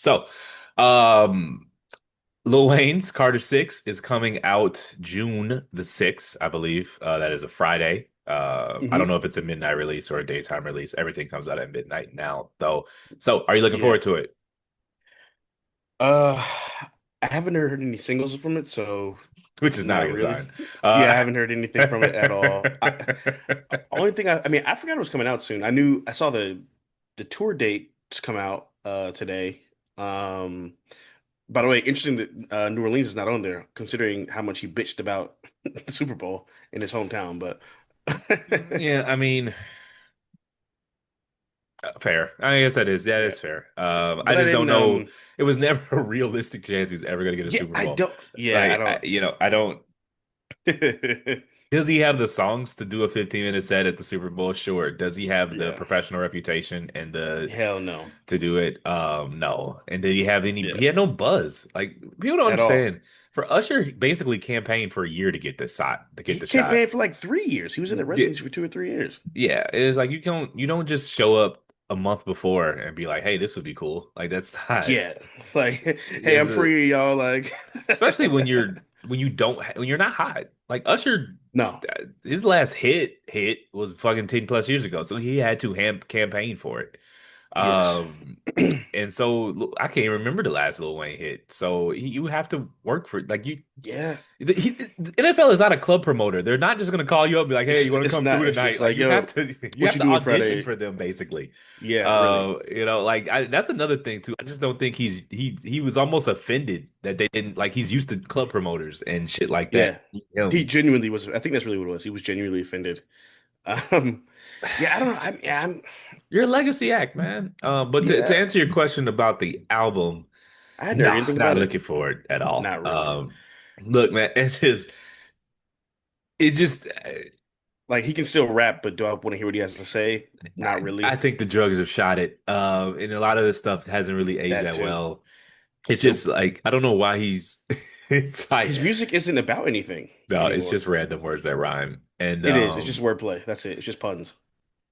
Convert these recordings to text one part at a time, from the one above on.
So, um, Lil Wayne's Carter 6 is coming out June the 6th, I believe. That is a Friday. I don't Hmm. know if it's a midnight release or a daytime release. Everything comes out at midnight now, though. So, are you looking Yeah. forward to it? Uh, I haven't heard any singles from it, so Which is not a not good really. sign. Yeah, I Uh, haven't heard anything from it at all. Only thing I mean, I forgot it was coming out soon. I saw the tour dates come out today. Um, by the way, interesting that New Orleans is not on there, considering how much he bitched about the Super Bowl in his hometown. But yeah, I mean, fair. I guess that yeah, is fair. I but I just don't didn't. know. It was never a realistic chance he's ever going to get a Yeah, Super I Bowl. don't. Yeah, I don't. I don't. Does he have the songs to do a 15-minute set at the Super Bowl? Sure. Does he have the Yeah, professional reputation and the hell no. to do it? No. And did he have any? Yeah, He had no buzz. Like people don't at all. understand. For Usher, he basically campaigned for a year to get this shot, to get He the shot. campaigned for like 3 years. He was in the Yeah, residency for 2 or 3 years. yeah. It's like you don't just show up a month before and be like, hey, this would be cool. Like that's not. Yeah, like, hey, It's I'm a, free, y'all. Like, especially when you don't when you're not hot. Like Usher, no, his last hit was fucking 10 plus years ago, so he had to campaign for it. yes, Um, and so I can't even remember the last Lil Wayne hit. So you have to work for like you. yeah. The NFL is not a club promoter. They're not just going to call you up and be like, "Hey, you want to It's come not. through It's just tonight?" Like like, you have yo, to you what have you to doing audition Friday? for them basically. Yeah, really. Like that's another thing too. I just don't think he was almost offended that they didn't like he's used to club promoters and shit like that. Yeah, he Him, genuinely was. I think that's really what it was. He was genuinely offended. Um, yeah, I don't know. I'm you're a legacy act, man. But to yeah. answer your question about the album, I hadn't heard no, anything not about it. looking for it at all. Not really. Look, man, it just Like he can still rap, but do I want to hear what he has to say? Not I really. think the drugs have shot it. And a lot of this stuff hasn't really aged That that too. well. It's just Nope. like I don't know why he's it's like His music isn't about anything no, it's anymore. just random words that rhyme. It is. It's just wordplay. That's it. It's just puns.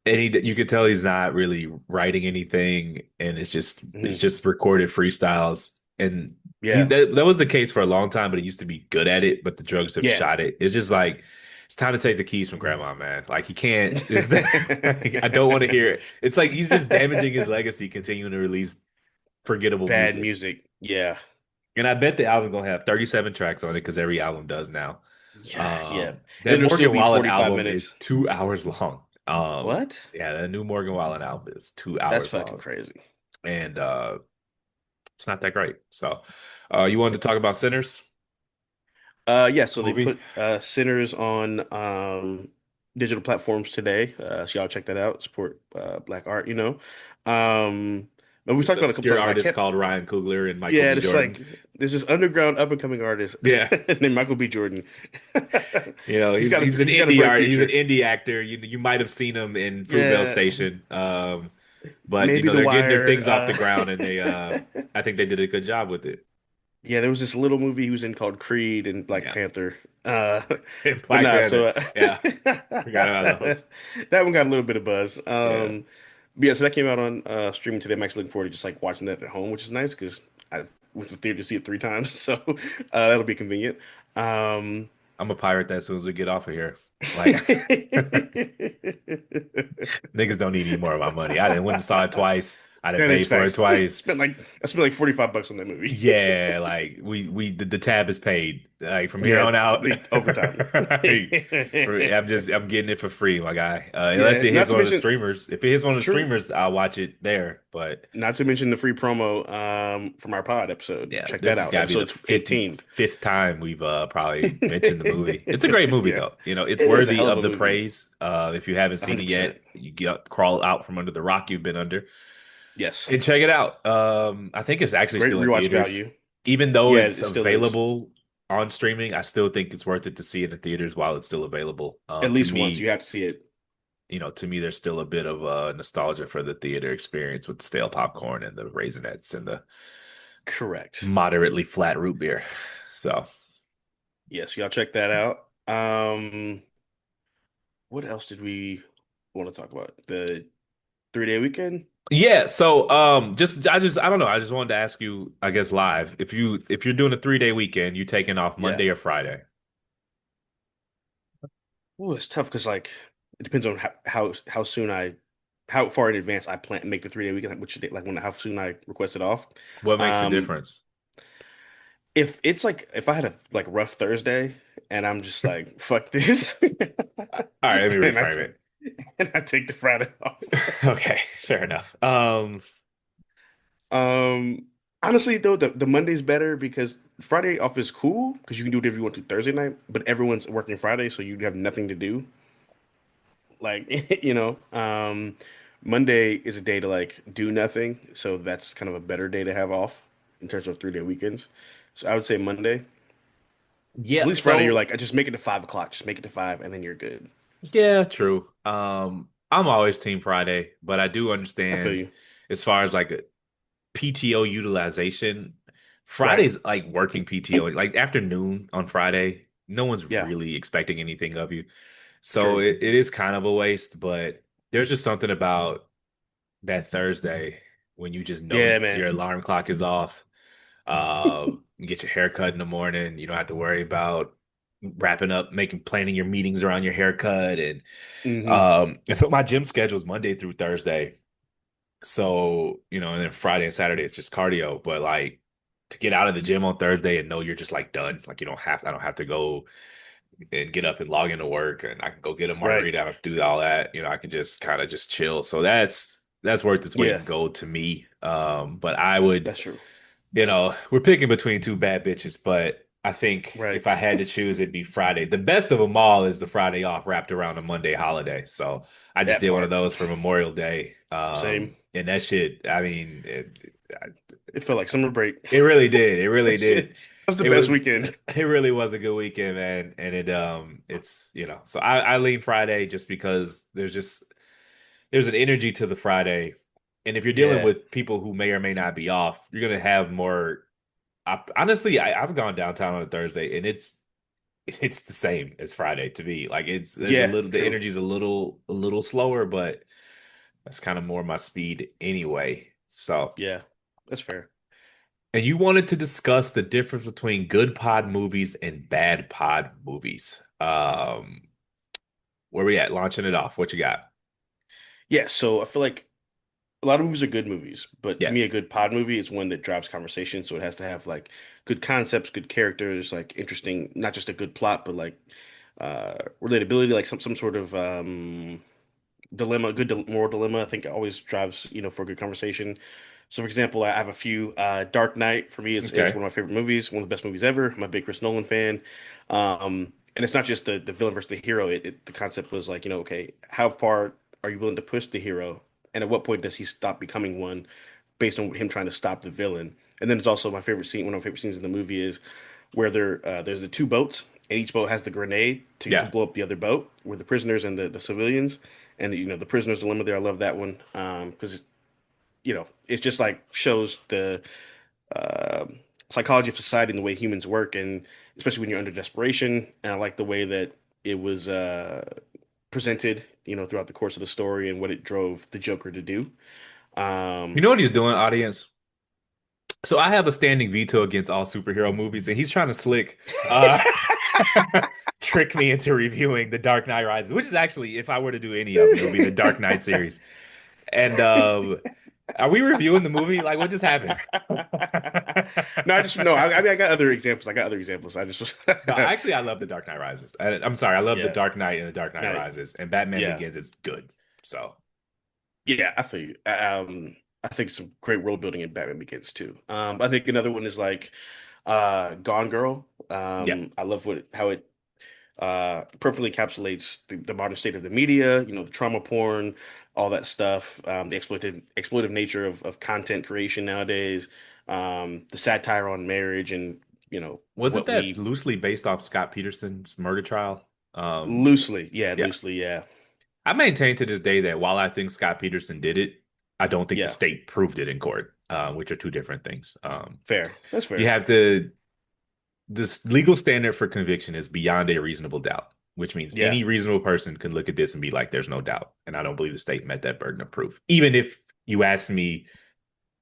And you could tell he's not really writing anything and it's Mhm. just recorded freestyles. And Yeah. that was the case for a long time, but he used to be good at it, but the drugs have Yeah. shot it. It's just like it's time to take the keys from grandma, man. Like he can't is that I don't want to hear it. It's like he's just damaging his legacy continuing to release forgettable Bad music. music. Yeah. And I bet the album gonna have 37 tracks on it because every album does now. Yeah. Yeah. And That it'll still Morgan be Wallen 45 album minutes. is 2 hours long. What? Yeah, the new Morgan Wallen album is two That's hours fucking long, crazy. and it's not that great. So, you wanted to talk about Sinners Yeah, so they movie? put Sinners on digital platforms today. So y'all check that out. Support Black art, you know. But we This talked about it a couple obscure times. I artist kept called Ryan Coogler and Michael Yeah, B. it's Jordan. like there's this underground up and coming artist Yeah, named Michael B. Jordan. he's an Future. indie actor. You might have seen him in Fruitvale Yeah, Station. But maybe The they're getting their Wire. things off the ground, and they I think they did a good job with it. Yeah, there was this little movie he was in called Creed and Black Yeah, Panther. Uh, but Black nah, Panther. so Yeah, forgot about those. that one got a little bit of buzz. Yeah. But yeah, so that came out on streaming today. I'm actually looking forward to just like watching that at home, which is nice because I went to the theater to see it 3 times, so that'll be convenient. Um, I'm a pirate that as soon as we get off of here. Like niggas don't need any more of my money. I didn't went and saw it twice. I didn't That pay is for it facts. twice. I spent like $45 on that movie. Yeah, like the tab is paid. Like from here Yeah, on out, the overtime. I'm getting it for free, my guy. Unless Yeah, it hits not to one of the mention streamers. If it hits one of the true. streamers, I'll watch it there. But Not to mention the free promo from our pod episode. yeah, Check this that has out. got to be the Episode 18. 55th time we've probably mentioned the movie. It's a great movie Yeah. though. It's It is a worthy hell of of a the movie. praise. If you haven't seen it 100%. yet, you get crawl out from under the rock you've been under Yes. and check it out. I think it's actually Great still in rewatch theaters. value. Even though Yeah, it's it still is. available on streaming, I still think it's worth it to see it in the theaters while it's still available. At least once. You have to see it. To me, there's still a bit of nostalgia for the theater experience with stale popcorn and the Raisinets and the Correct. moderately flat root beer. So, Yes, y'all check that out. What else did we want to talk about? The 3 day weekend? Yeah, so I don't know. I just wanted to ask you, I guess live, if you're doing a 3-day weekend, you taking off Yeah. Monday or Friday? Well, it's tough because like it depends on how soon how far in advance I plan make the 3 day weekend, which day, like when how soon I request it off. What makes a Um, difference? if it's like if I had a like rough Thursday and I'm just like fuck this, All right, let me and reframe it. I take the Friday off. Okay, fair enough. Um, honestly though, the Monday's better because Friday off is cool because you can do whatever you want to Thursday night, but everyone's working Friday, so you have nothing to do. Like, Monday is a day to like do nothing, so that's kind of a better day to have off in terms of 3 day weekends. So I would say Monday. Because at Yeah, least Friday, you're so like, I just make it to 5 o'clock, just make it to five, and then you're good. yeah, true. I'm always Team Friday, but I do I feel understand you. as far as like PTO utilization, Right. Friday's like working PTO, like afternoon on Friday, no one's Yeah. really expecting anything of you. So True. it is kind of a waste, but there's just something about that Thursday when you just know Yeah, your man. alarm clock is off. You get your hair cut in the morning. You don't have to worry about wrapping up, planning your meetings around your haircut. Hmm. And so my gym schedule is Monday through Thursday. So, and then Friday and Saturday it's just cardio. But like to get out of the gym on Thursday and know you're just like done. Like I don't have to go and get up and log into work and I can go get a Right. margarita. I don't have to do all that. I can just kind of just chill. So that's worth its weight Yeah, in gold to me. But I would, that's true. we're picking between two bad bitches, but I think Right. if I had to choose, it'd be Friday. The best of them all is the Friday off wrapped around a Monday holiday. So I just That did one of part. those for Memorial Day. Same. And that shit, I mean, It felt like summer break. it really did. It really That shit. did. That's the It best was weekend. it really was a good weekend, man. And it's, so I lean Friday just because there's an energy to the Friday. And if you're dealing Yeah. with people who may or may not be off, you're gonna have more honestly, I've gone downtown on a Thursday and it's the same as Friday to me. Like there's a Yeah, little the true. energy's a little slower, but that's kind of more my speed anyway. So Yeah. That's fair. and you wanted to discuss the difference between good pod movies and bad pod movies. Where we at? Launching it off. What you got? Yeah, so I feel like a lot of movies are good movies, but to me, a Yes. good pod movie is one that drives conversation. So it has to have like good concepts, good characters, like interesting, not just a good plot, but like relatability, like some sort of dilemma, moral dilemma. I think always drives, for a good conversation. So, for example, I have a few. Dark Knight for me is Okay. one of my favorite movies, one of the best movies ever. I'm a big Chris Nolan fan. And it's not just the villain versus the hero. The concept was like, okay, how far are you willing to push the hero, and at what point does he stop becoming one, based on him trying to stop the villain? And then it's also my favorite scene. One of my favorite scenes in the movie is where there's the two boats, and each boat has the grenade to Yeah. blow up the other boat, where the prisoners and the civilians, and the prisoners dilemma there. I love that one because it's just like shows the uh, psychology of society and the way humans work, and especially when you're under desperation. And I like the way that it was presented, throughout the course of the story and what it drove the Joker to do. You Um, know what he's doing, audience? So I have a standing veto against all superhero movies, and he's trying to uh trick me into reviewing The Dark Knight Rises, which is actually, if I were to do any of them, it would be the Dark Knight series. And are we reviewing the movie? Like, what just happened? no, I just no. I mean, I got other examples. I got other examples. I just No, actually, I love The Dark Knight Rises. I'm sorry, I love The yeah, Dark Knight and The Dark Knight no, Rises, and Batman yeah, Begins is good. So, yeah. I feel you. I think some great world building in Batman Begins too. I think another one is like Gone Girl. yeah. I love how it perfectly encapsulates the modern state of the media, the trauma porn, all that stuff, the exploitive nature of content creation nowadays, the satire on marriage and, Wasn't what that we loosely based off Scott Peterson's murder trial? Yeah. loosely, yeah, I maintain to this day that while I think Scott Peterson did it, I don't think the yeah, state proved it in court, which are two different things. fair. That's You fair. have to, this legal standard for conviction is beyond a reasonable doubt, which means Yeah, any reasonable person can look at this and be like, there's no doubt. And I don't believe the state met that burden of proof, even if you asked me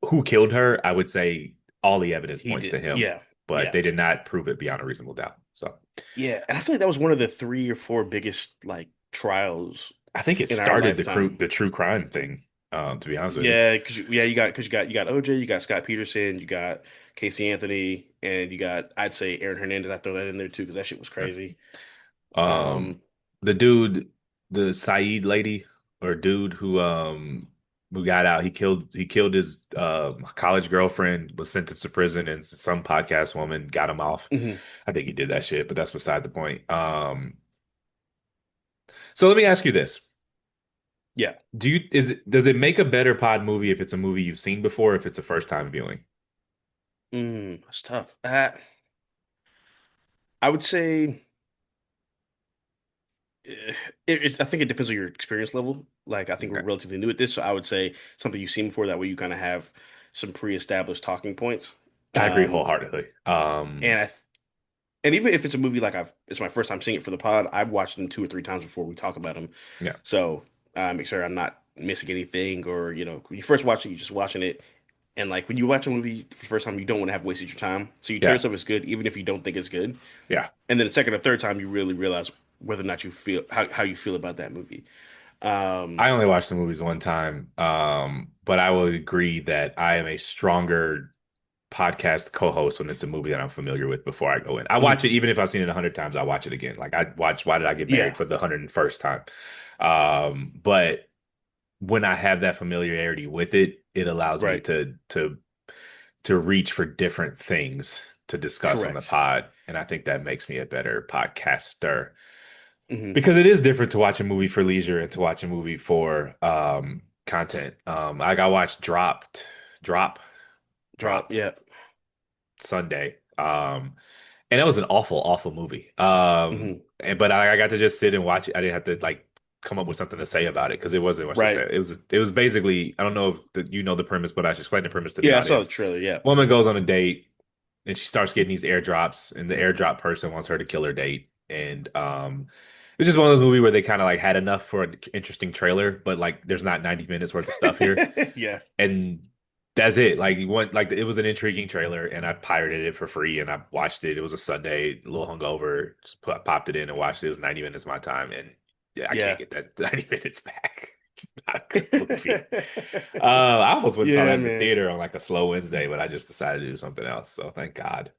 who killed her, I would say all the evidence He points to did. him, Yeah. but Yeah. they did not prove it beyond a reasonable doubt. So Yeah. And I feel like that was one of the three or four biggest like trials I think it in our started lifetime. the true crime thing. To be honest with you, Yeah, yeah, you got OJ, you got Scott Peterson, you got Casey Anthony, and you got I'd say Aaron Hernandez. I throw that in there too because that shit was yeah. crazy. um, Um, the dude, the Saeed lady or dude who got out, he killed his college girlfriend, was sentenced to prison, and some podcast woman got him off. mhm, I think he did that shit, but that's beside the point. So let me ask you this. yeah, Does it make a better pod movie if it's a movie you've seen before, if it's a first time viewing? that's tough. I would say I think it depends on your experience level. Like I think we're Okay. relatively new at this, so I would say something you've seen before. That way, you kind of have some pre-established talking points. I agree Um, wholeheartedly. and I And even if it's a movie like it's my first time seeing it for the pod, I've watched them two or three times before we talk about them. Yeah, So make sure I'm not missing anything, or when you first watch it, you're just watching it, and like when you watch a movie for the first time, you don't want to have wasted your time. So you tell yeah, yourself it's good, even if you don't think it's good. yeah. And then the second or third time, you really realize whether or not you feel how you feel about that movie. I Um, only watched the movies one time, but I will agree that I am a stronger podcast co-host when it's a movie that I'm familiar with before I go in. I watch mhm, it even if I've seen it 100 times. I watch it again. Like I watch Why Did I Get Married yeah, for the 101st time. But when I have that familiarity with it, it allows me right, to reach for different things to discuss on the correct. pod, and I think that makes me a better podcaster Hmm. because it is different to watch a movie for leisure and to watch a movie for content. Like I watched Drop, Drop, Drop yeah. Sunday. And it was an awful movie. Hmm. But I got to just sit and watch it. I didn't have to like come up with something to say about it because it wasn't much to Right. say. It was basically, I don't know if you know the premise, but I should explain the premise to the Yeah, I saw the audience. trailer. Yeah. Woman goes on a date and she starts getting these airdrops, and the airdrop person wants her to kill her date. And it's just one of those movies where they kind of like had enough for an interesting trailer, but like there's not 90 minutes worth of stuff here. Yeah. And that's it. Like it was an intriguing trailer, and I pirated it for free, and I watched it. It was a Sunday, a little hungover, just popped it in and watched it. It was 90 minutes of my time, and yeah, I can't Yeah. get that 90 minutes back. It's not a good movie. I almost went and saw Yeah, that in the man. theater on like a slow Wednesday, but I just decided to do something else. So thank God.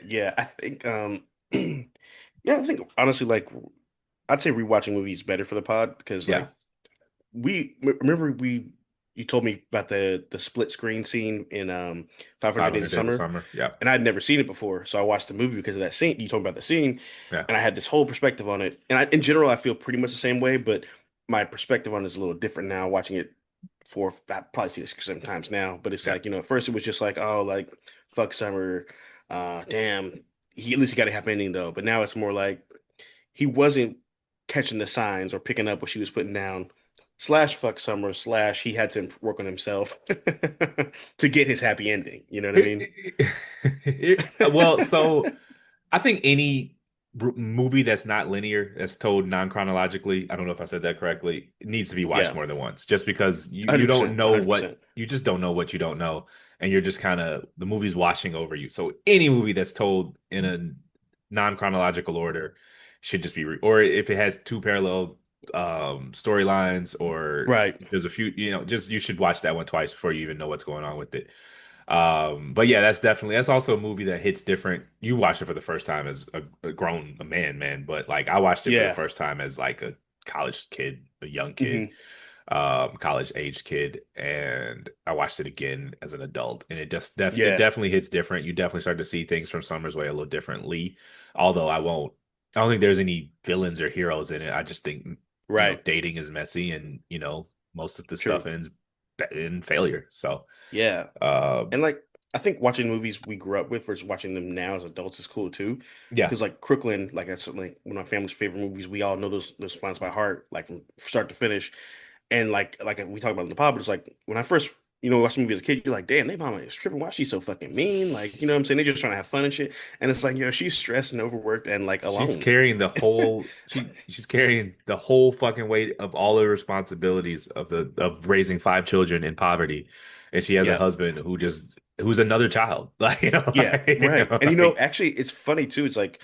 Yeah, I think yeah, I think honestly like I'd say rewatching movies is better for the pod because Yeah, like remember we you told me about the split screen scene in 500 Days 500 of Days of Summer, Summer. Yeah, and I'd never seen it before, so I watched the movie because of that scene. You told me about the scene, yeah, and I had this whole perspective on it. And in general, I feel pretty much the same way, but my perspective on it is a little different now. Watching it for I've probably seen it 6 or 7 times now, but it's yeah. like at first it was just like oh like fuck Summer, damn. He at least he got a happy ending though, but now it's more like he wasn't catching the signs or picking up what she was putting down. Slash fuck Summer slash he had to work on himself to get his happy ending. You know what I mean? Well, so I think any movie that's not linear, that's told non-chronologically, I don't know if I said that correctly, it needs to be watched Yeah, more than once, just because you don't 100%, know what 100%. you just don't know what you don't know, and you're just kind of the movie's washing over you. So any movie that's told in a non-chronological order should just be or if it has two parallel storylines or Right. there's a few, just you should watch that one twice before you even know what's going on with it. But yeah, that's also a movie that hits different. You watched it for the first time as a grown a man, but like I watched it for the Yeah. first time as like a college kid, a young kid, Hmm. college age kid, and I watched it again as an adult, and it Yeah. definitely hits different. You definitely start to see things from Summer's Way a little differently. Although I don't think there's any villains or heroes in it. I just think Right. dating is messy, and most of the stuff True. ends in failure. So. Yeah. Uh, And like I think watching movies we grew up with versus watching them now as adults is cool too. yeah, Because like Crooklyn, like that's like one of my family's favorite movies. We all know those lines by heart, like from start to finish. And like we talked about in the pod, but it's like when I first watch a movie as a kid, you're like, damn, they mama is tripping. Why is she so fucking mean? Like, you know what I'm saying? They're just trying to have fun and shit. And it's like, she's stressed and overworked and like She's alone. carrying the whole she's carrying the whole fucking weight of all the responsibilities of raising five children in poverty. And she has a Yeah. husband who's another child. Like, Yeah, right. And like, actually it's funny too. It's like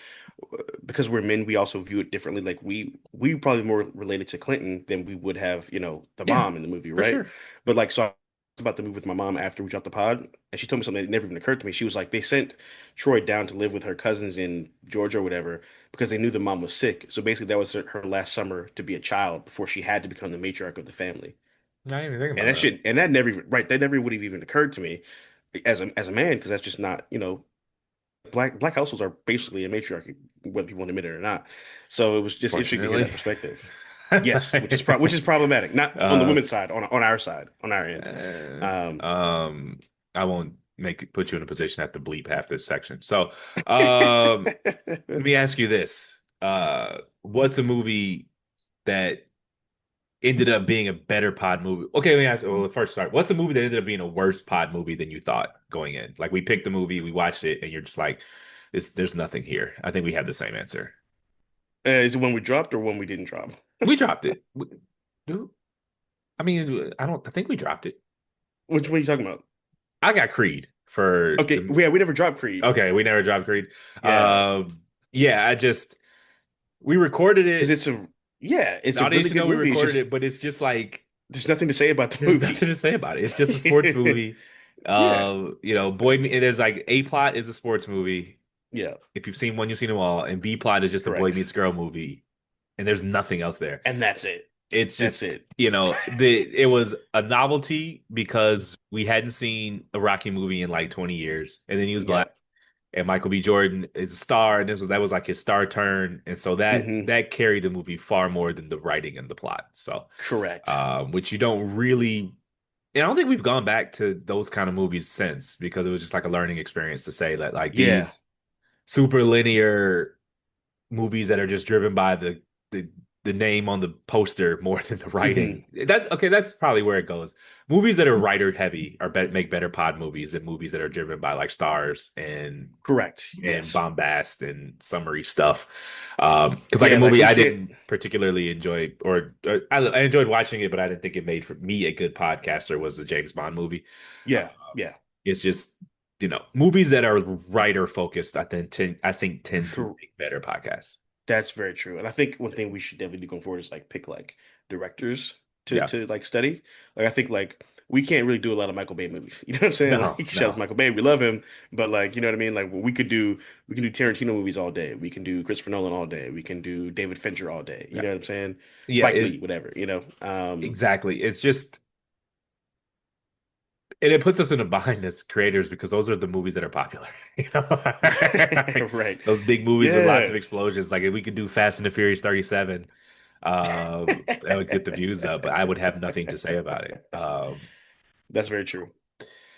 because we're men, we also view it differently. Like we probably more related to Clinton than we would have, the yeah, mom in the movie, for right? sure. But like so I was about to move with my mom after we dropped the pod, and she told me something that never even occurred to me. She was like, they sent Troy down to live with her cousins in Georgia or whatever because they knew the mom was sick. So basically that was her last summer to be a child before she had to become the matriarch of the family. I didn't even think And about that that. shit, and that never even, right, that never would have even occurred to me as a man, because that's just not, black households are basically a matriarchy, whether people want to admit it or not. So it was just interesting to hear Fortunately. that perspective. Yes, which is problematic, not on the Uh, women's side, on our side, on our end. uh, Um, I won't put you in a position to have to bleep half this section. So, um, let me ask you this. What's a movie that ended up being a better pod movie? Okay, let me ask. Well, first start. What's a movie that ended up being a worse pod movie than you thought going in? Like we picked the movie, we watched it, and you're just like, "This, there's nothing here." I think we have the same answer. is it when we dropped or when we didn't drop? We dropped it. Dude, I mean, I don't. I think we dropped it. Which one are you talking about? I got Creed for Okay, the. yeah, we never dropped Creed. Okay, we never dropped Creed. Yeah, Yeah, we recorded because it. it's The a audience really should good know we movie. It's recorded just it, but it's just like there's nothing to say about the there's movie. nothing to say about it. It's just a sports movie. Yeah, There's like A plot is a sports movie. yeah, If you've seen one, you've seen them all. And B plot is just a boy meets correct. girl movie, and there's nothing else there. And that's it. It's That's just, it. it was a novelty because we hadn't seen a Rocky movie in like 20 years, and then he was Yeah. black, and Michael B. Jordan is a star, and that was like his star turn, and so Hmm. that carried the movie far more than the writing and the plot. So, Correct. which you don't really. And I don't think we've gone back to those kind of movies since because it was just like a learning experience to say that like Yeah. these super linear movies that are just driven by the the name on the poster more than the Hmm. writing. That okay, that's probably where it goes. Movies that are writer heavy make better pod movies than movies that are driven by like stars Correct. and Yes. bombast and summary stuff. Because like a Yeah, like movie we I can't. didn't particularly enjoy, or I enjoyed watching it, but I didn't think it made for me a good podcaster was the James Bond movie. Yeah. Um, Yeah. it's just movies that are writer focused. I think tend to Cor- make better podcasts. That's very true. And I think one thing we should definitely do going forward is like pick like directors to Yeah. to like study. Like I think like we can't really do a lot of Michael Bay movies. You know what I'm saying? No, Like shout out to no. Michael Bay, we love him, but like you know what I mean? Like we can do Tarantino movies all day. We can do Christopher Nolan all day. We can do David Fincher all day. You Yeah. know what I'm saying? Yeah, Spike it's Lee, whatever. exactly. It's just and it puts us in a bind as creators because those are the movies that are popular. You know, Like, Right. those big movies with lots Yeah. of explosions. Like if we could do Fast and the Furious 37, that would get the views up, but I would have nothing to say about it. That's very true.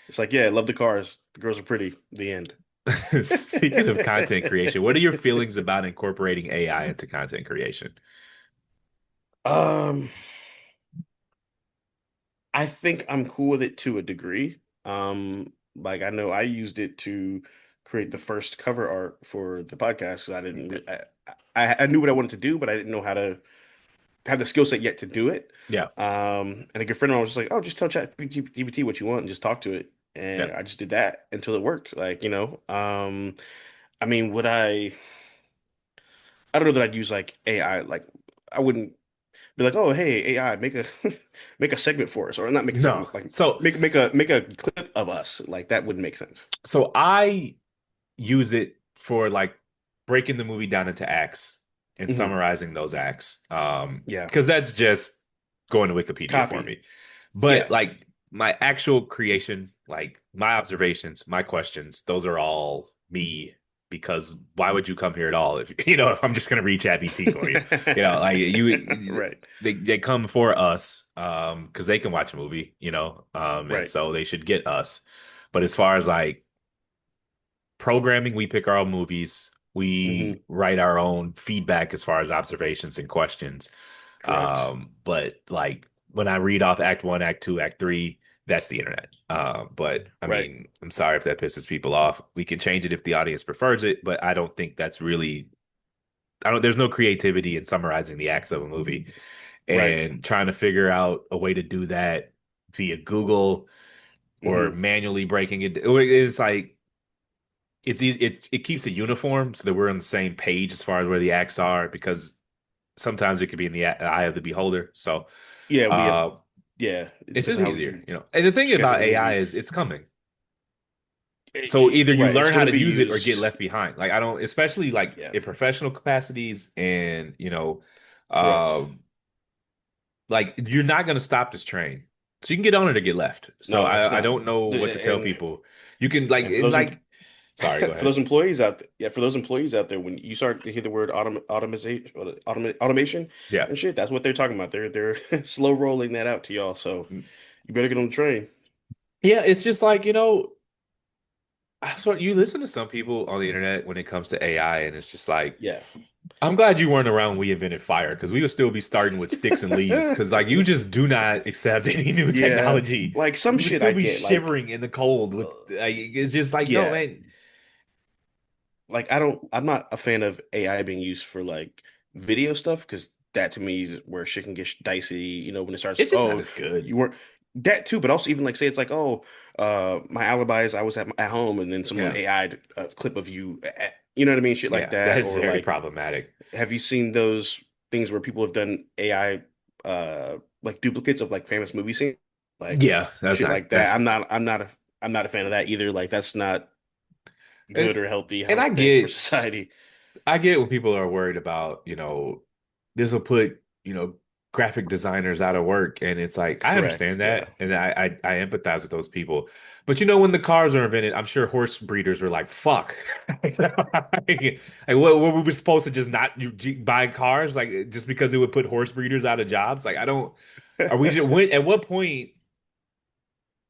It's like, yeah, love the cars. The girls are pretty. The end. Speaking of content creation, what are your feelings about incorporating AI into content creation? Um, I think I'm cool with it to a degree. Like I know I used it to create the first cover art for the podcast because I didn't, I knew what I wanted to do, but I didn't know how to have the skill set yet to do it. Yeah, And a good friend of mine was just like, "Oh, just tell ChatGPT what you want and just talk to it." yeah. And I just did that until it worked. I mean, would I? I don't know that I'd use like AI. Like, I wouldn't be like, "Oh, hey, AI, make a make a segment for us," or not make a No. segment, like So make a clip of us. Like that wouldn't make sense. so I use it for like breaking the movie down into acts and Hmm. summarizing those acts. Yeah, Because that's just going to Wikipedia for copy. me. But Yeah. like my actual creation, like my observations, my questions, those are all me. Because why would you come here at all if if I'm just gonna read ChatGPT for you? Like Right. they come for us, because they can watch a movie, and Right. so they should get us. But as far as like programming, we pick our own movies. We Hmm. write our own feedback as far as observations and questions. Correct. But like when I read off Act One, Act Two, Act Three, that's the internet. But I Right. mean, I'm sorry if that pisses people off. We can change it if the audience prefers it, but I don't think that's really. I don't. There's no creativity in summarizing the acts of a movie Right. and trying to figure out a way to do that via Google or Hmm. manually breaking it. It's like it's easy. It keeps it uniform so that we're on the same page as far as where the acts are because sometimes it could be in the eye of the beholder. So Yeah, we have. uh, Yeah, it it's depends just on how easier, we you know. And the thing schedule about the AI movie. is it's coming. So either you Right, it's learn how going to to be use it or get used. left behind. Like I don't, especially like Yeah, in professional capacities and correct. uh, like you're not going to stop this train. So you can get on it or get left. So No, it's I not. don't know what to tell And people. You can like and for and those like sorry, go for ahead. those employees out there, yeah, for those employees out there, when you start to hear the word automation Yeah. and shit, that's what they're talking about. They're slow rolling that out to y'all. So you better get on the train. Yeah, it's just like, I swear you listen to some people on the internet when it comes to AI, and it's just like, Yeah. I'm glad you weren't around when we invented fire because we would still be starting with sticks and leaves because like you just do not accept any new Yeah, technology. like some You would shit still I be get, like, shivering in the cold with like it's just like, no, yeah, man. like I'm not a fan of AI being used for like video stuff because that to me is where shit can get dicey. You know, when it starts, It's just not oh, as good. you weren't that too, but also even like say it's like, oh, my alibi is I was at home and then someone Yeah. AI'd a clip of you, you know what I mean, shit like Yeah, that that, is or very like, problematic. have you seen those things where people have done AI like duplicates of like famous movie scenes, like Yeah, that's shit not like that? that's I'm not a fan of that either. Like that's not and good or healthy, I and don't think, for society. I get when people are worried about, this will put, graphic designers out of work. And it's like, I Correct. understand Yeah. that. And I empathize with those people. But when the cars were invented, I'm sure horse breeders were like, fuck. Like, what we were supposed to just not buy cars? Like, just because it would put horse breeders out of jobs? Like, I don't, are we just, at what point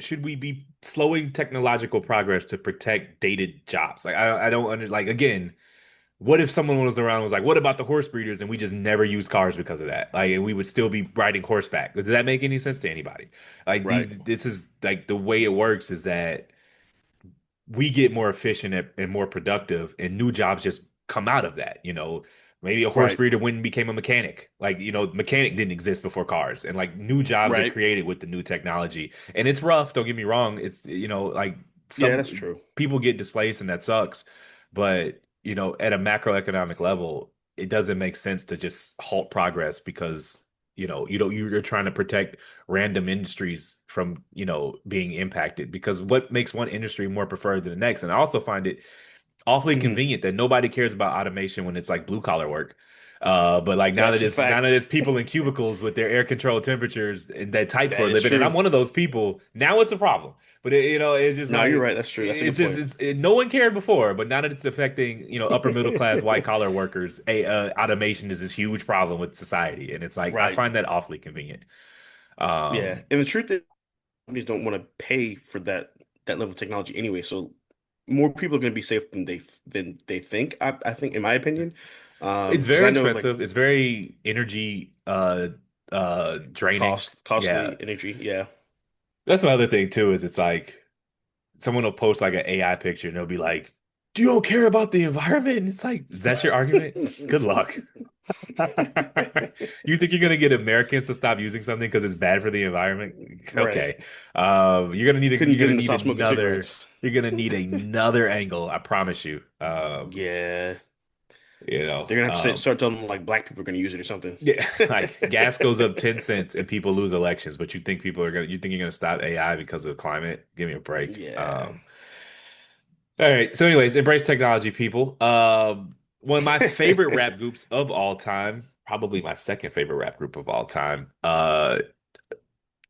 should we be slowing technological progress to protect dated jobs? Like, I don't like, again, what if someone was around and was like, what about the horse breeders? And we just never used cars because of that. Like, and we would still be riding horseback. Does that make any sense to anybody? Like, Right. this is like the way it works is that we get more efficient and more productive, and new jobs just come out of that. Maybe a horse Right. breeder went and became a mechanic. Like, mechanic didn't exist before cars, and like new jobs get Right. created with the new technology. And it's rough, don't get me wrong. It's, like Yeah, that's some true. people get displaced, and that sucks. But, at a macroeconomic level, it doesn't make sense to just halt progress because you're trying to protect random industries from being impacted because what makes one industry more preferred than the next. And I also find it awfully Mhm. convenient that nobody cares about automation when it's like blue collar work. But like That's a now that it's fact. people in cubicles with their air controlled temperatures and that type for That a is living, and I'm true. one of those people. Now it's a problem. But it's just No, you're like right. That's true. That's a good point. no one cared before, but now that it's affecting upper middle class white collar workers, automation is this huge problem with society, and it's like I Right. find that awfully convenient. Yeah. Um, And the truth is, companies don't want to pay for that level of technology anyway. So more people are going to be safe than they think. I think, in my opinion, it's because very I know like expensive. It's very energy draining. Yeah. costly energy. Yeah. That's another thing too, is it's like someone will post like an AI picture and they'll be like, "You don't care about the environment?" And it's like, is that your argument? Good luck. You think you're gonna get Americans to stop using something because it's bad for the environment? Right. Okay. You're Couldn't get gonna them to need stop smoking cigarettes. another angle, I promise you. Yeah. You know, They're gonna have to um, start telling them like black people are gonna use it or something. Yeah, like gas goes up 10 cents and people lose elections, but you think you're gonna stop AI because of climate? Give me a break. Yeah. All right. So, anyways, embrace technology, people. One of my favorite rap groups of all time, probably my second favorite rap group of all time.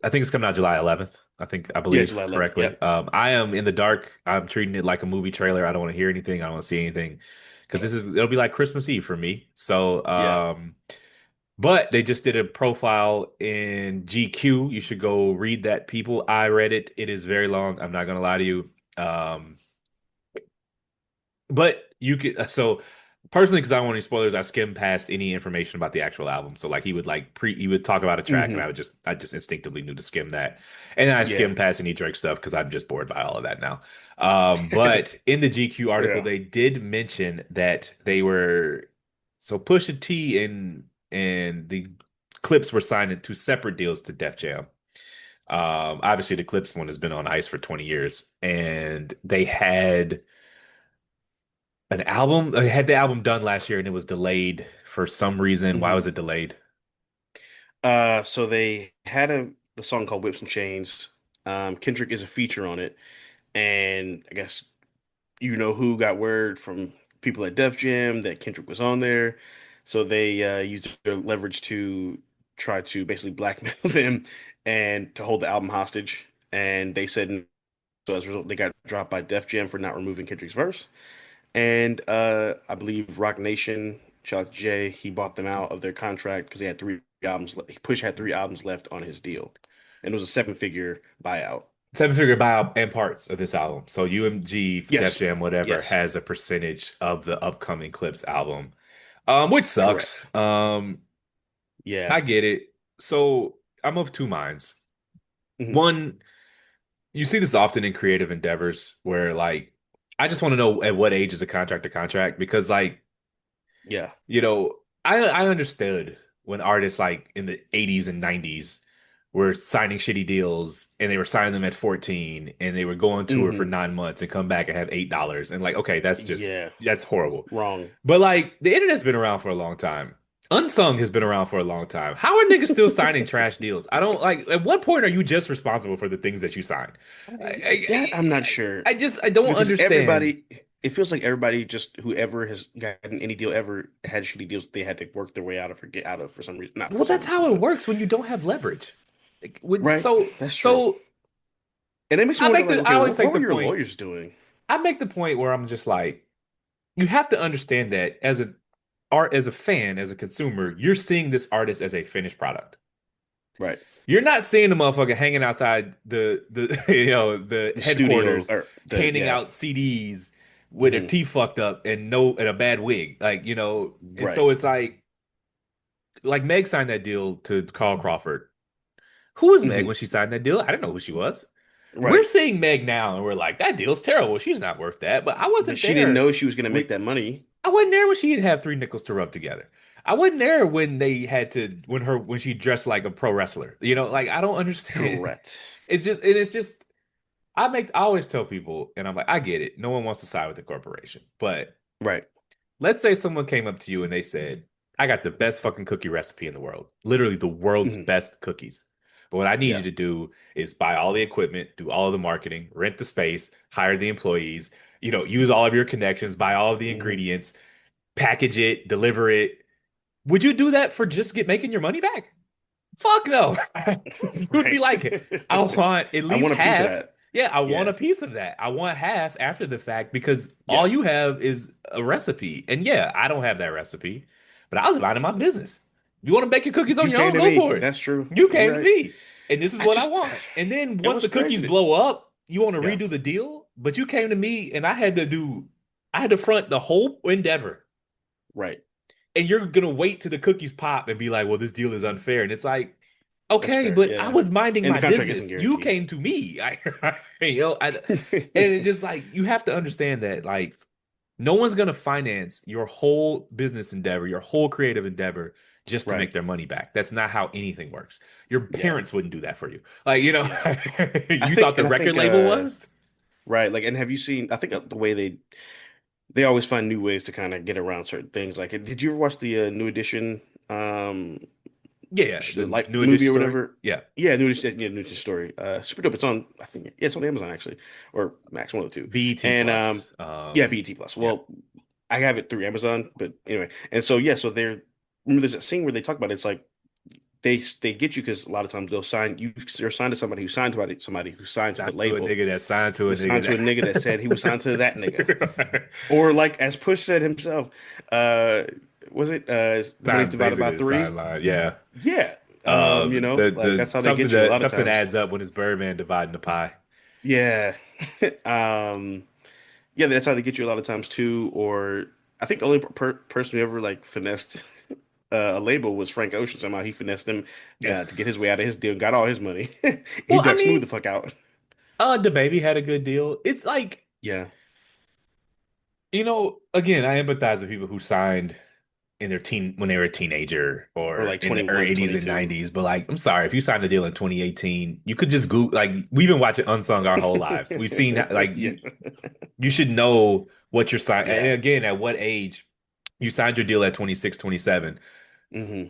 I think it's coming out July 11th. I Yeah, believe July 11th. correctly. Yep. I am in the dark. I'm treating it like a movie trailer. I don't want to hear anything. I don't want to see anything because it'll be like Christmas Eve for me. So, Yeah. but they just did a profile in GQ. You should go read that, people. I read it. It is very long. I'm not gonna lie to you. But you could. So personally, because I don't want any spoilers, I skimmed past any information about the actual album. So like he would talk about a track, and Hmm. I just instinctively knew to skim that, and then I Yeah. skimmed past any Drake stuff because I'm just bored by all of that now. But in the GQ article, Yeah. they did mention that they were so Pusha T and the Clipse were signed into separate deals to Def Jam. Obviously, the Clipse one has been on ice for 20 years, and they had an album. They had the album done last year, and it was delayed for some reason. Why was Hmm. it delayed? So they had the song called Whips and Chains. Kendrick is a feature on it, and I guess you know who got word from people at Def Jam that Kendrick was on there. So they used their leverage to try to basically blackmail them and to hold the album hostage. And they said so as a result, they got dropped by Def Jam for not removing Kendrick's verse. And I believe Rock Nation, shout out to Jay, he bought them out of their contract because they had three albums. Push had three albums left on his deal, and it was a seven-figure buyout. Seven figure buyout and parts of this album. So UMG, Def Yes, Jam, whatever, yes, has a percentage of the upcoming Clips album, which sucks. correct. Yeah. I get it. So I'm of two minds. Hmm. One, you see this often in creative endeavors where like I just want to know at what age is a contract a contract because like Yeah. I understood when artists like in the 80s and 90s were signing shitty deals and they were signing them at 14 and they would go on tour for Hmm. 9 months and come back and have $8 and like okay Yeah. that's horrible. Wrong. But like the internet's been around for a long time. Unsung has been around for a long time. How are niggas still signing trash deals? I don't like at what point are you just responsible for the things that you sign? I That I'm not I, sure I just I don't because understand. everybody, it feels like everybody just whoever has gotten any deal ever had shitty deals they had to work their way out of or get out of for some reason. Not for Well, some that's reason, how it but works when you don't have leverage. Like, right. That's true. so And it makes me wonder, like, I okay, always what make were the your point. lawyers doing? I make the point where I'm just like, you have to understand that as a fan, as a consumer, you're seeing this artist as a finished product. Right. You're not seeing the motherfucker hanging outside the the The studio headquarters or the handing yeah. out CDs with their Hmm. teeth fucked up and no and a bad wig. Like, and Right. so it's like Meg signed that deal to Carl Crawford. Who was Meg Hmm. when she signed that deal? I didn't know who she was. We're Right. seeing Meg now and we're like, that deal's terrible. She's not worth that. But I But wasn't she didn't there know she was gonna when make that money. I wasn't there when she didn't have three nickels to rub together. I wasn't there when they had to when she dressed like a pro wrestler. Like I don't understand. Correct. It's just I always tell people, and I'm like, I get it. No one wants to side with the corporation. But Right. let's say someone came up to you and they said, I got the best fucking cookie recipe in the world. Literally the world's Hmm. best cookies. But what I need you Yeah. to do is buy all the equipment, do all of the marketing, rent the space, hire the employees, use all of your connections, buy all of the Hmm. ingredients, package it, deliver it. Would you do that for just get making your money back? Fuck no. You would be Right. like, I want at I least want a piece of half. that. Yeah, I want Yeah. a piece of that. I want half after the fact because all Yeah. you have is a recipe. And yeah, I don't have that recipe, but I was minding my business. You want to bake your cookies on You your came own? to Go me. for it. That's true. You You're came to right. me, and this is I what I just want. And then it once was the cookies crazy. blow up, you want to Yeah. redo the deal, but you came to me and I had to front the whole endeavor Right. and you're gonna wait till the cookies pop and be like, "Well, this deal is unfair." And it's like, That's okay, fair. but I Yeah. was minding And the my contract isn't business. You guaranteed. came to me. And it's just like you have to understand that like no one's gonna finance your whole business endeavor, your whole creative endeavor, just to Right. make their money back. That's not how anything works. Your Yeah. parents wouldn't do that for you. Like, Yeah. you thought the I record think label was? right, like and have you seen I think the way they always find new ways to kind of get around certain things. Like did you ever watch the New Edition um Yeah, the like new movie edition or story. whatever? Yeah. Yeah, New Edition, yeah, New Edition story. Super dope. It's on I think yeah, it's on Amazon actually or Max one of the two. BET And plus. yeah, BET Plus. Yeah. Well, I have it through Amazon, but anyway. And so yeah, so they're remember there's that scene where they talk about it, it's like they get you because a lot of times they'll sign you're signed to somebody who signed somebody who signed to Signed the to a label. nigga that signed to a Was nigga signed to a nigga that said he was signed to that nigga. that Or like as Push said himself, uh was it money's signed divided by basically the three? sideline. Yeah. Yeah. Like The that's how they get you a lot of something times. adds up when it's Birdman dividing the pie. Yeah. Um yeah, that's how they get you a lot of times too. Or I think the only person who ever like finessed a label was Frank Ocean. Somehow he finessed them Yeah. to get his way out of his deal, got all his money. He Well, I ducked smooth the mean, fuck out. the baby had a good deal. It's like, Yeah, again, I empathize with people who signed in their teen when they were a teenager or or like in the early 21, 80s and 22. 90s. But like, I'm sorry, if you signed a deal in 2018, you could just go like we've been watching Unsung our whole lives. We've seen like Yeah, you should know what you're signing. And yeah. again, at what age you signed your deal at 26, 27. Hmm.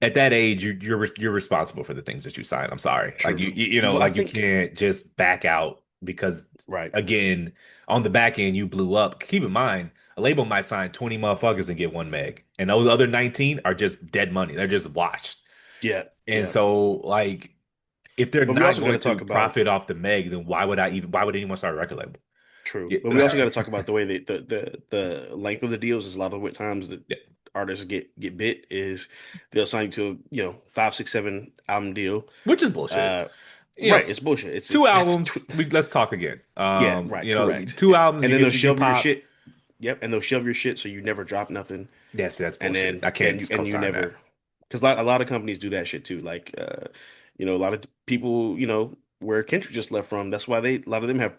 At that age, you're responsible for the things that you sign. I'm sorry. Like True. Well, I like you think can't just back out because right. again, on the back end you blew up. Keep in mind, a label might sign 20 motherfuckers and get one meg. And those other 19 are just dead money. They're just washed. Yeah, And yeah. so like if they're But we not also got to going to talk about profit off the meg, then why would anyone start a record label? true. Yeah. But we also got to talk about the way that the length of the deals is a lot of what times that Yeah. artists get bit is they'll sign you to a, 5, 6, 7 album deal. Which is bullshit. Uh, You right, know, it's bullshit. two albums, let's talk again. Yeah, right, correct. Two albums, And you then they'll get your shove your pop. shit. Yep, and they'll shove your shit so you never drop nothing. Yes, that's And bullshit. then I and can't you co-sign that. never, because a lot of companies do that shit too. Like a lot of people, where Kendrick just left from. That's why a lot of them have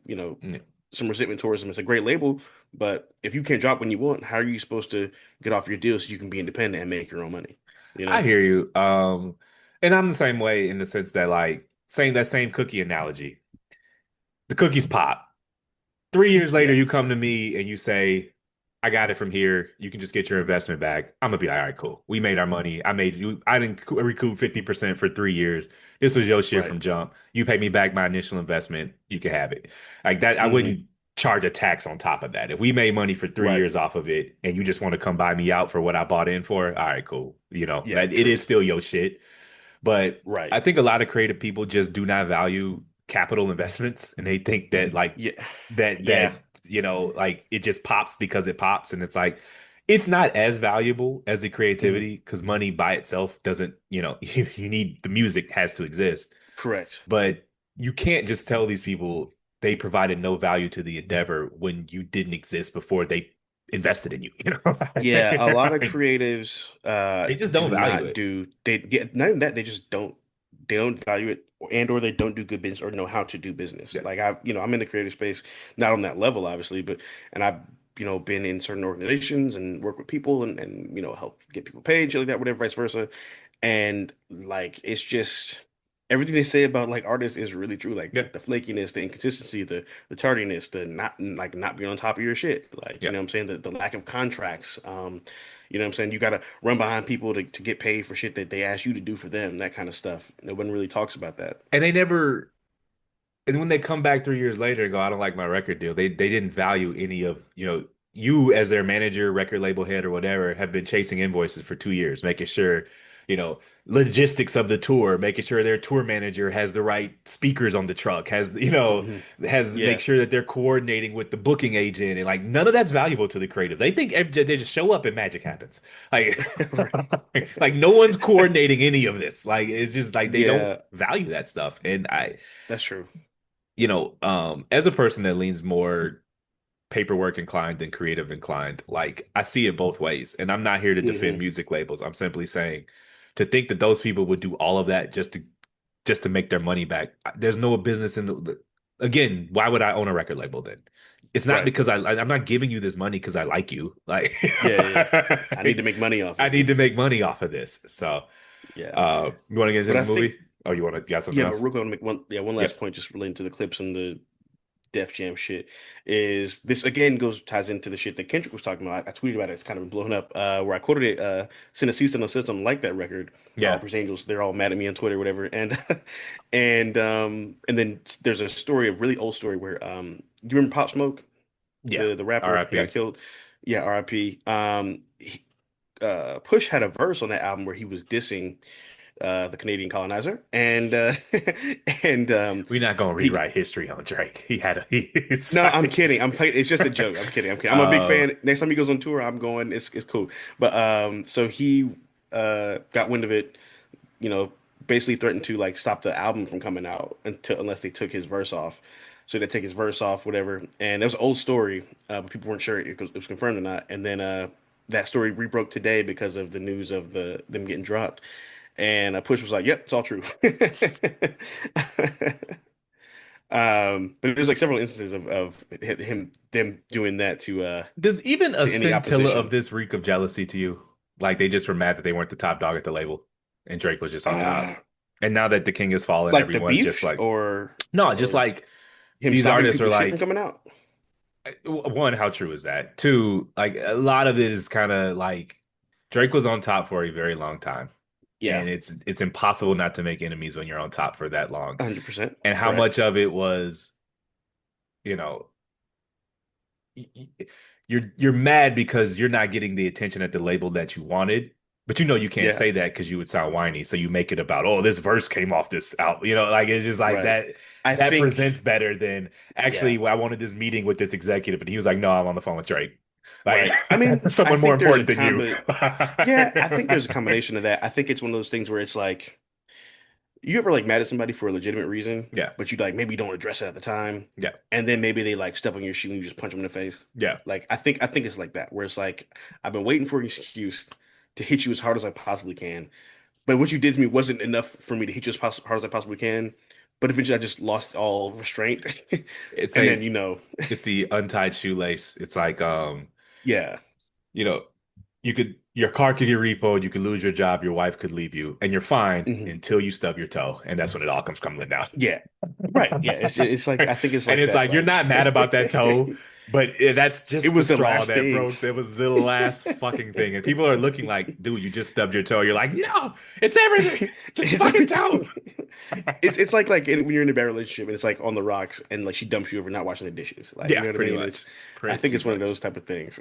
Yeah. some resentment towards him. It's a great label, but if you can't drop when you want, how are you supposed to get off your deal so you can be independent and make your own money? You I know? hear you. And I'm the same way in the sense that like saying that same cookie analogy. The cookies pop. 3 years later, Yeah, you come to me and you say, I got it from here. You can just get your investment back. I'm gonna be like, all right, cool. We made our money. I didn't recoup 50% for 3 years. This was your shit right. from jump. You pay me back my initial investment. You can have it. Like that, I Hmm. wouldn't charge a tax on top of that. If we made money for three Right. years off of it and you just want to come buy me out for what I bought in for, all right, cool. Yeah, That it true. is still your shit. But Right. I think a lot of creative people just do not value capital investments and they think that like Yeah. that Yeah. that like it just pops because it pops and it's like it's not as valuable as the Hmm. creativity because money by itself doesn't, you need the music has to exist. Correct. But you can't just tell these people they provided no value to the endeavor when you didn't exist before they invested in you, Yeah, a lot of creatives They just do don't value not it. do they get not even that they just don't value it or they don't do good business or know how to do business. Yeah. Like I'm in the creative space, not on that level obviously, but and I've been in certain organizations and work with people and help get people paid, shit like that, whatever, vice versa. And like it's just everything they say about like artists is really true. Like Yeah. the flakiness, the inconsistency, the tardiness, the not being on top of your shit. Like, Yeah. what I'm saying? The lack of contracts. You know what I'm saying? You gotta run behind people to get paid for shit that they ask you to do for them, that kind of stuff. No one really talks about that. And they never and when they come back 3 years later and go, I don't like my record deal, they didn't value any of, you as their manager, record label head, or whatever, have been chasing invoices for 2 years, making sure, logistics of the tour, making sure their tour manager has the right speakers on the truck, Hmm. make Yeah. sure that they're coordinating with the booking agent, and like none of that's valuable to the creative. They think they just show up and magic happens. Like, Right. like no one's coordinating any of this. Like it's just like they don't Yeah, value that stuff. And that's true. as a person that leans more paperwork inclined than creative inclined, like I see it both ways. And I'm not here to defend Hmm. music labels. I'm simply saying to think that those people would do all of that just to make their money back. There's no business in again, why would I own a record label then? It's not Right. because I'm not giving you this money because I like you. Like Yeah, yeah. I need to make money off I it. need to make money off of this. So Yeah. you want to get into But I this think movie? Oh, you got something yeah, but else? real quick, I want to make one Yeah. last point just relating to the clips and the Def Jam shit is this again ties into the shit that Kendrick was talking about. I tweeted about it. It's kind of been blown up. Where I quoted it. Send a cease and desist on like that record. Yeah. Harper's Angels. They're all mad at me on Twitter, whatever. And and then there's a story, a really old story where you remember Pop Smoke, Yeah. the rapper who got RIP. killed. Yeah, R.I.P. Push had a verse on that album where he was dissing the Canadian colonizer, and and We're not gonna he rewrite history on Drake. He had a he's no, I'm like, kidding. I'm playing. It's just a joke. I'm kidding. I'm kidding. I'm a big uh fan. Next time he goes on tour, I'm going. It's cool. But so he got wind of it. You know, basically threatened to like stop the album from coming out unless they took his verse off. so they take his verse off, whatever. And it was an old story, but people weren't sure it was confirmed or not. And then that story rebroke today because of the news of them getting dropped. And Push was like, "Yep, it's all true." But there's like several instances of them doing that Does even a to any scintilla of opposition. this reek of jealousy to you? Like they just were mad that they weren't the top dog at the label and Drake was just on top. Uh, And now that the king has fallen, like the everyone's just beef like, or no, just or like him these stopping artists are people's shit from like, coming out. one, how true is that? Two, like a lot of it is kind of like Drake was on top for a very long time. Yeah, And it's impossible not to make enemies when you're on top for that long. 100% And how much correct. of it was, you know, you're mad because you're not getting the attention at the label that you wanted, but you know you can't Yeah, say that because you would sound whiny. So you make it about, oh, this verse came off this out. Like it's just like right. that. I That think, presents better than yeah, actually. I wanted this meeting with this executive, and he was like, "No, I'm on the phone with Drake." Like right. I mean, I someone more think there's a important than you. combo. Yeah, I think there's a combination of that. I think it's one of those things where it's like you ever like mad at somebody for a legitimate reason, Yeah, but you like maybe don't address it at the time, yeah, and then maybe they like step on your shoe and you just punch them in the face. yeah. Like I think it's like that, where it's like I've been waiting for an excuse to hit you as hard as I possibly can, but what you did to me wasn't enough for me to hit you hard as I possibly can. But eventually, I just lost all restraint, It's and then a it's the untied shoelace. It's like yeah, you know, your car could get repoed, you could lose your job, your wife could leave you, and you're fine mhm, until you stub your toe, and that's when it all comes crumbling down. yeah, right, yeah. It's like I think it's And like it's that. like you're Like not mad about that toe, but that's it just the was the straw last that thing. broke. That was the last fucking thing, and people are looking like, dude, you just stubbed your toe. You're like, no, it's everything. It's a It's fucking toe. everything. It's when you're in a bad relationship and it's like on the rocks and like she dumps you over not washing the dishes. Like you Yeah, know what I pretty mean? much, I think pretty it's one of much. those type of things.